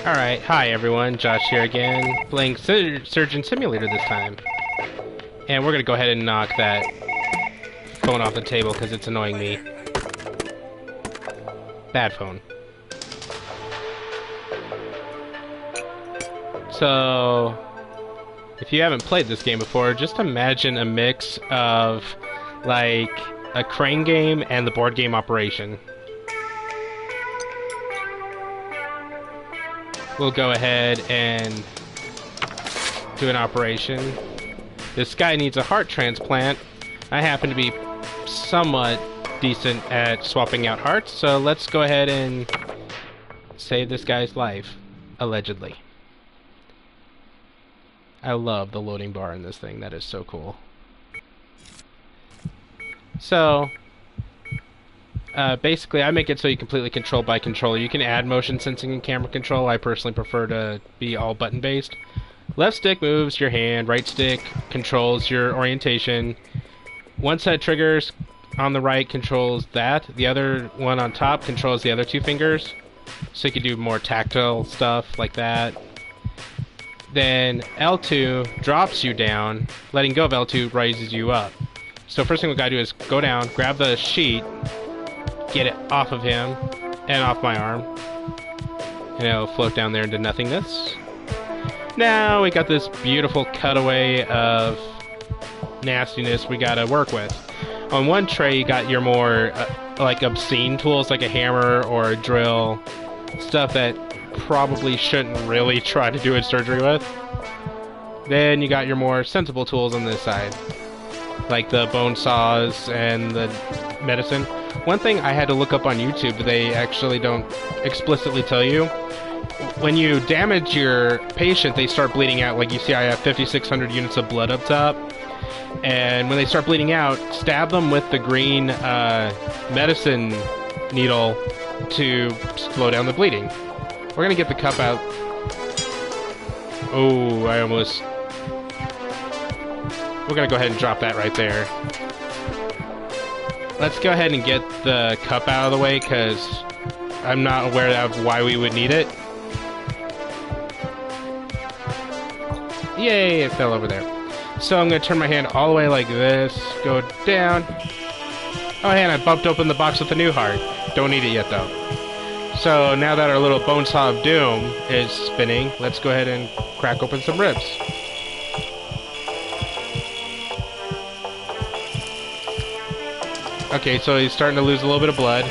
Alright, hi everyone, Josh here again, playing Surgeon Simulator this time. And we're gonna go ahead and knock that phone off the table because it's annoying me. Bad phone. So, if you haven't played this game before, just imagine a mix of, like, a crane game and the board game Operation. We'll go ahead and do an operation. This guy needs a heart transplant. I happen to be somewhat decent at swapping out hearts, so let's go ahead and save this guy's life, allegedly. I love the loading bar in this thing. That is so cool. So, basically, I make it so you completely control by controller. You can add motion sensing and camera control. I personally prefer to be all button-based. Left stick moves your hand. Right stick controls your orientation. One set triggers on the right controls that. The other one on top controls the other two fingers. So you can do more tactile stuff like that. Then L2 drops you down. Letting go of L2 raises you up. So first thing we gotta do is go down, grab the sheet, get it off of him and off my arm, and it'll float down there into nothingness. Now we got this beautiful cutaway of nastiness we gotta work with. On one tray you got your more like obscene tools like a hammer or a drill, stuff that probably shouldn't really try to do a surgery with. Then you got your more sensible tools on this side, like the bone saws and the medicine. One thing I had to look up on YouTube, they actually don't explicitly tell you. When you damage your patient, they start bleeding out. Like you see, I have 5,600 units of blood up top. And when they start bleeding out, stab them with the green medicine needle to slow down the bleeding. We're gonna get the cup out. Oh, I almost... We're gonna go ahead and drop that right there. Let's go ahead and get the cup out of the way, because I'm not aware of why we would need it. Yay, it fell over there. So I'm going to turn my hand all the way like this, go down. Oh, and I bumped open the box with a new heart. Don't need it yet, though. So now that our little bone saw of doom is spinning, let's go ahead and crack open some ribs. Okay, so he's starting to lose a little bit of blood.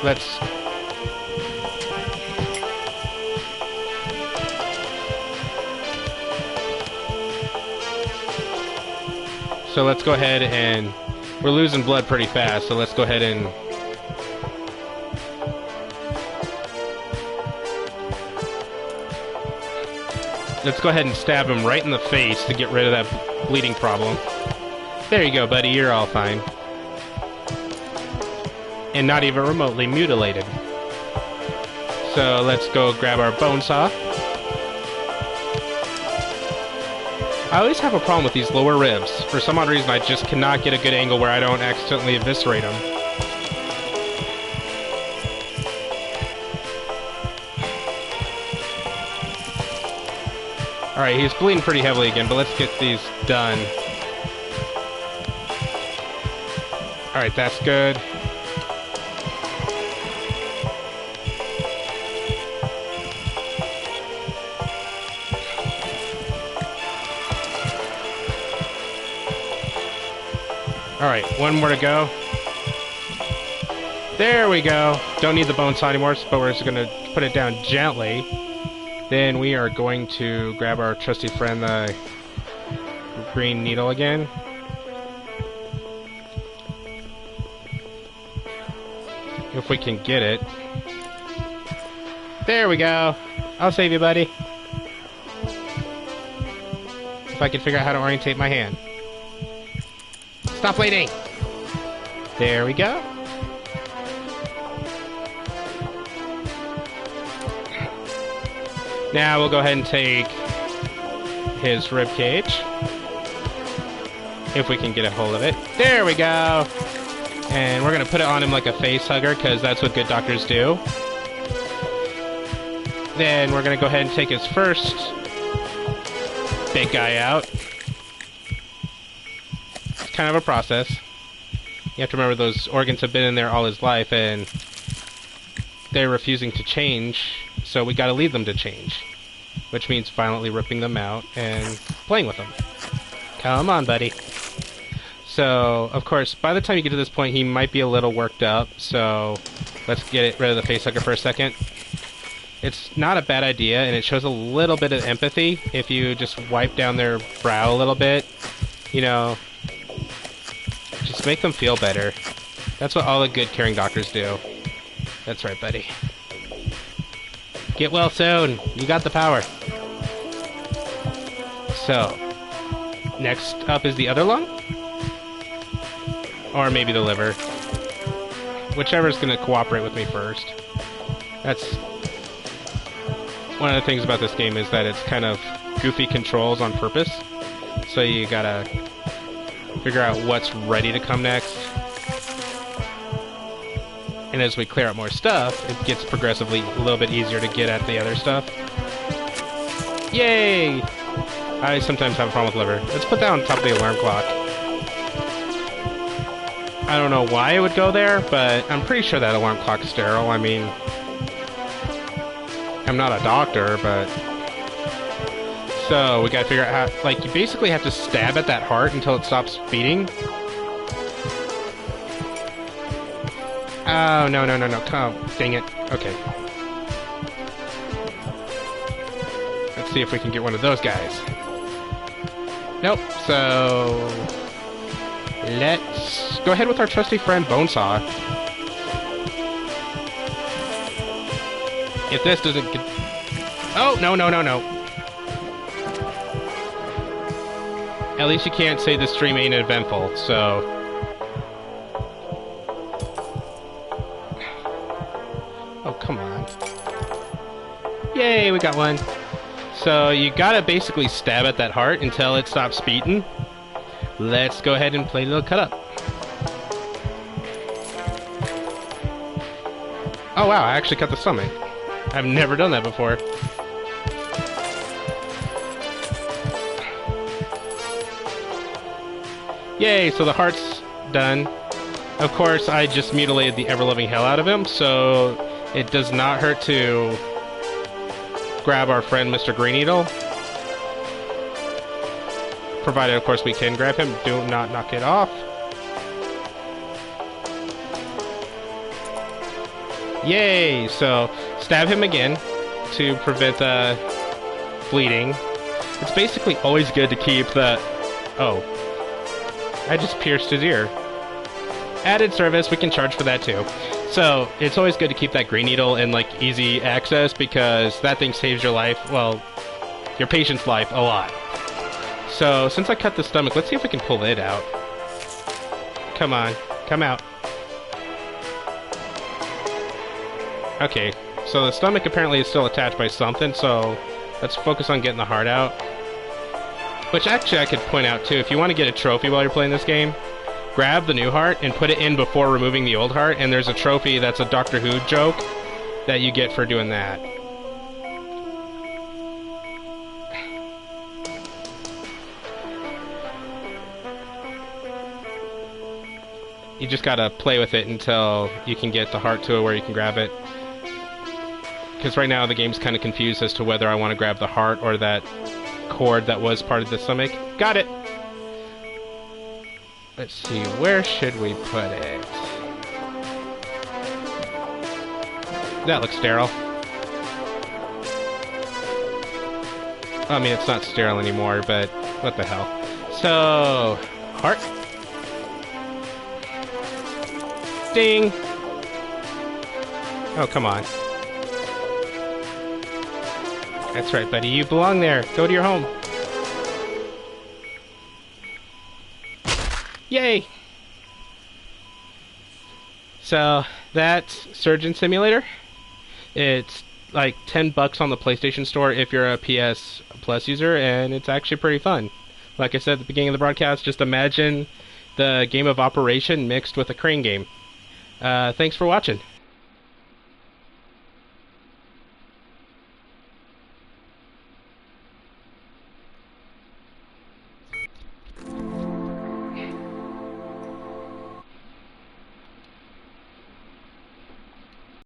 Let's go ahead and... We're losing blood pretty fast, so let's go ahead and... Let's go ahead and stab him right in the face to get rid of that bleeding problem. There you go, buddy. You're all fine. And not even remotely mutilated. So let's go grab our bone saw. I always have a problem with these lower ribs. For some odd reason, I just cannot get a good angle where I don't accidentally eviscerate them. Alright, he's bleeding pretty heavily again, but let's get these done. Alright, that's good. Alright, one more to go. There we go. Don't need the bone saw anymore, but we're just going to put it down gently. Then we are going to grab our trusty friend, the green needle again. If we can get it. There we go. I'll save you, buddy. If I can figure out how to orientate my hand. Stop bleeding! There we go. Now we'll go ahead and take his rib cage. If we can get a hold of it. There we go! And we're gonna put it on him like a face hugger, because that's what good doctors do. Then we're gonna go ahead and take his first big guy out. It's kind of a process. You have to remember those organs have been in there all his life, and they're refusing to change, so we gotta lead them to change. Which means violently ripping them out and playing with them. Come on, buddy. So, of course, by the time you get to this point, he might be a little worked up, so let's get rid of the facehugger for a second. It's not a bad idea, and it shows a little bit of empathy if you just wipe down their brow a little bit. You know, just make them feel better. That's what all the good caring doctors do. That's right, buddy. Get well soon. You got the power. So, next up is the other lung? Or maybe the liver. Whichever's going to cooperate with me first. That's one of the things about this game, is that it's kind of goofy controls on purpose. So you gotta figure out what's ready to come next. And as we clear out more stuff, it gets progressively a little bit easier to get at the other stuff. Yay! I sometimes have a problem with liver. Let's put that on top of the alarm clock. I don't know why it would go there, but I'm pretty sure that alarm clock's sterile. I mean, I'm not a doctor, but... So, we gotta figure out how... Like, you basically have to stab at that heart until it stops beating. Oh, no, come. Dang it. Okay. Let's see if we can get one of those guys. Nope, so... Let's go ahead with our trusty friend Bonesaw. If this doesn't get... Oh, no. At least you can't say this stream ain't eventful, so... Oh, come on. Yay, we got one. So, you gotta basically stab at that heart until it stops beating. Let's go ahead and play a little cut up. Oh wow, I actually cut the stomach. I've never done that before. Yay, so the heart's done. Of course, I just mutilated the ever-loving hell out of him, so it does not hurt to grab our friend Mr. Green Needle. Provided, of course, we can grab him. Do not knock it off. Yay! So, stab him again to prevent bleeding. It's basically always good to keep the... Oh. I just pierced his ear. Added service, we can charge for that too. So, it's always good to keep that green needle in, like, easy access, because that thing saves your life, well, your patient's life a lot. So, since I cut the stomach, let's see if we can pull it out. Come on, come out. Okay, so the stomach apparently is still attached by something, so let's focus on getting the heart out. Which actually I could point out too, if you want to get a trophy while you're playing this game, grab the new heart and put it in before removing the old heart, and there's a trophy that's a Doctor Who joke that you get for doing that. You just gotta play with it until you can get the heart to it where you can grab it. Because right now the game's kind of confused as to whether I want to grab the heart or that cord that was part of the stomach. Got it! Let's see, where should we put it? That looks sterile. I mean, it's not sterile anymore, but what the hell. So, heart. Ding! Oh, come on. That's right, buddy. You belong there. Go to your home. Yay! So, that's Surgeon Simulator. It's like $10 on the PlayStation Store if you're a PS Plus user, and it's actually pretty fun. Like I said at the beginning of the broadcast, just imagine the game of Operation mixed with a crane game. Thanks for watching.